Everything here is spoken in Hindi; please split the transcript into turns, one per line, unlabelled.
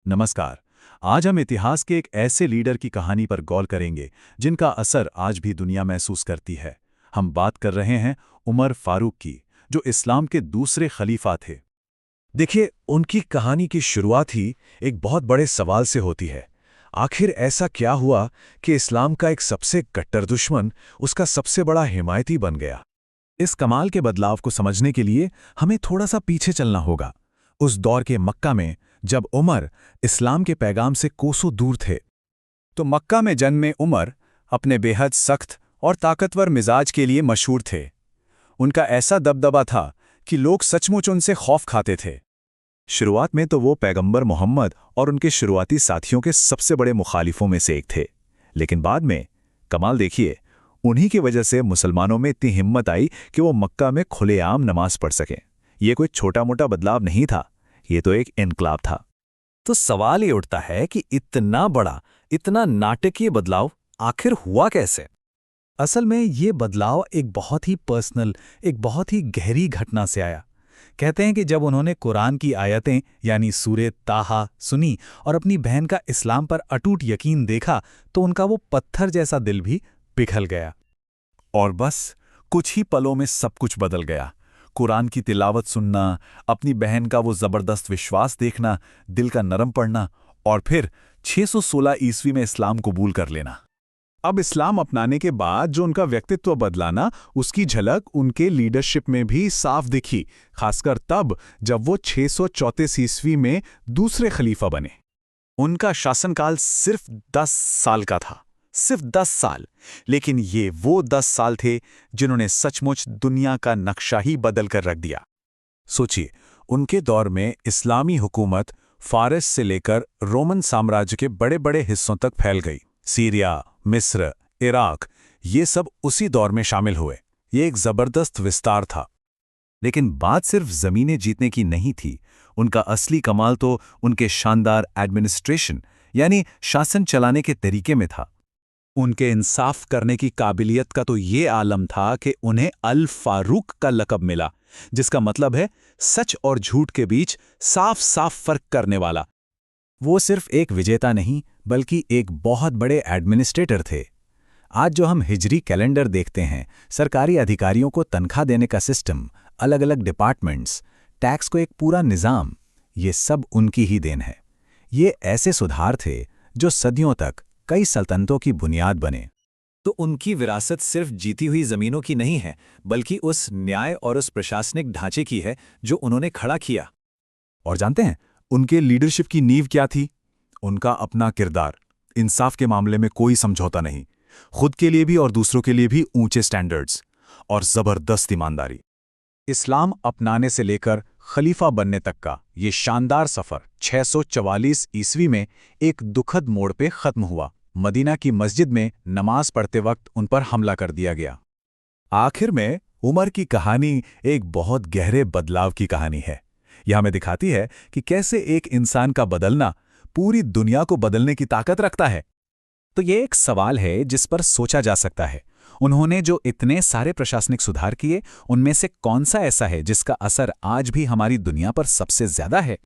नमस्कार। आज हम इतिहास के एक ऐसे लीडर की कहानी पर गौर करेंगे जिनका असर आज भी दुनिया महसूस करती है। हम बात कर रहे हैं उमर फारूक की, जो इस्लाम के दूसरे खलीफा थे।
देखिए, उनकी कहानी की शुरुआत ही एक बहुत बड़े सवाल से होती है। आखिर ऐसा क्या हुआ कि इस्लाम का एक सबसे कट्टर दुश्मन उसका सबसे बड़ा हिमायती बन गया?
इस कमाल के बदलाव को समझने के लिए हमें थोड़ा सा पीछे चलना होगा, उस दौर के मक्का में, जब उमर इस्लाम के पैगाम से कोसों दूर थे। तो मक्का में जन्मे उमर अपने बेहद सख्त और ताकतवर मिजाज के लिए मशहूर थे। उनका ऐसा दबदबा था कि लोग सचमुच उनसे खौफ खाते थे। शुरुआत में तो वो पैगंबर मोहम्मद और उनके शुरुआती साथियों के सबसे बड़े मुखालिफों में से एक थे। लेकिन बाद में कमाल देखिए, उन्हीं की वजह से मुसलमानों में इतनी हिम्मत आई कि वो मक्का में खुलेआम नमाज पढ़ सकें। ये कोई छोटा मोटा बदलाव नहीं था, ये तो एक इनकलाब था।
तो सवाल ये उठता है कि इतना बड़ा, इतना नाटकीय बदलाव आखिर हुआ कैसे?
असल में ये बदलाव एक बहुत ही पर्सनल, एक बहुत ही गहरी घटना से आया। कहते हैं कि जब उन्होंने कुरान की आयतें यानी सूरे ताहा सुनी और अपनी बहन का इस्लाम पर अटूट यकीन देखा, तो उनका वो पत्थर जैसा दिल भी पिघल गया। और बस कुछ ही पलों में सब कुछ बदल गया। कुरान की तिलावत सुनना, अपनी बहन का वो ज़बरदस्त विश्वास देखना, दिल का नरम पड़ना, और फिर 616 ईस्वी में इस्लाम कबूल कर लेना। अब इस्लाम अपनाने के बाद जो उनका व्यक्तित्व बदलाना, उसकी झलक उनके लीडरशिप में भी साफ दिखी, खासकर तब जब वो 634 ईस्वी में दूसरे खलीफा बने। उनका शासनकाल सिर्फ 10 साल का था, सिर्फ 10 साल। लेकिन ये वो 10 साल थे जिन्होंने सचमुच दुनिया का नक्शा ही बदल कर रख दिया। सोचिए, उनके दौर में इस्लामी हुकूमत फारस से लेकर रोमन साम्राज्य के बड़े बड़े हिस्सों तक फैल गई। सीरिया, मिस्र, इराक, ये सब उसी दौर में शामिल हुए। ये एक जबरदस्त विस्तार था। लेकिन बात सिर्फ जमीनें जीतने की नहीं थी। उनका असली कमाल तो उनके शानदार एडमिनिस्ट्रेशन यानी शासन चलाने के तरीके में था। उनके इंसाफ करने की काबिलियत का तो ये आलम था कि उन्हें अल फारूक का लक़ब मिला, जिसका मतलब है सच और झूठ के बीच साफ साफ फर्क करने वाला। वो सिर्फ एक विजेता नहीं, बल्कि एक बहुत बड़े एडमिनिस्ट्रेटर थे। आज जो हम हिजरी कैलेंडर देखते हैं, सरकारी अधिकारियों को तनख्वाह देने का सिस्टम, अलग अलग डिपार्टमेंट्स, टैक्स को एक पूरा निज़ाम, ये सब उनकी ही देन है। ये ऐसे सुधार थे जो सदियों तक कई सल्तनतों की बुनियाद बने।
तो उनकी विरासत सिर्फ जीती हुई जमीनों की नहीं है, बल्कि उस न्याय और उस प्रशासनिक ढांचे की है जो उन्होंने खड़ा किया।
और जानते हैं, उनके लीडरशिप की नींव क्या थी? उनका अपना किरदार। इंसाफ के मामले में कोई समझौता नहीं, खुद के लिए भी और दूसरों के लिए भी ऊंचे स्टैंडर्ड्स, और जबरदस्त ईमानदारी। इस्लाम अपनाने से लेकर खलीफा बनने तक का ये शानदार सफर 644 ईस्वी में एक दुखद मोड़ पे खत्म हुआ। मदीना की मस्जिद में नमाज पढ़ते वक्त उन पर हमला कर दिया गया। आखिर में उमर की कहानी एक बहुत गहरे बदलाव की कहानी है। यह हमें दिखाती है कि कैसे एक इंसान का बदलना पूरी दुनिया को बदलने की ताकत रखता है। तो ये एक सवाल है जिस पर सोचा जा सकता है, उन्होंने जो इतने सारे प्रशासनिक सुधार किए, उनमें से कौन सा ऐसा है जिसका असर आज भी हमारी दुनिया पर सबसे ज्यादा है?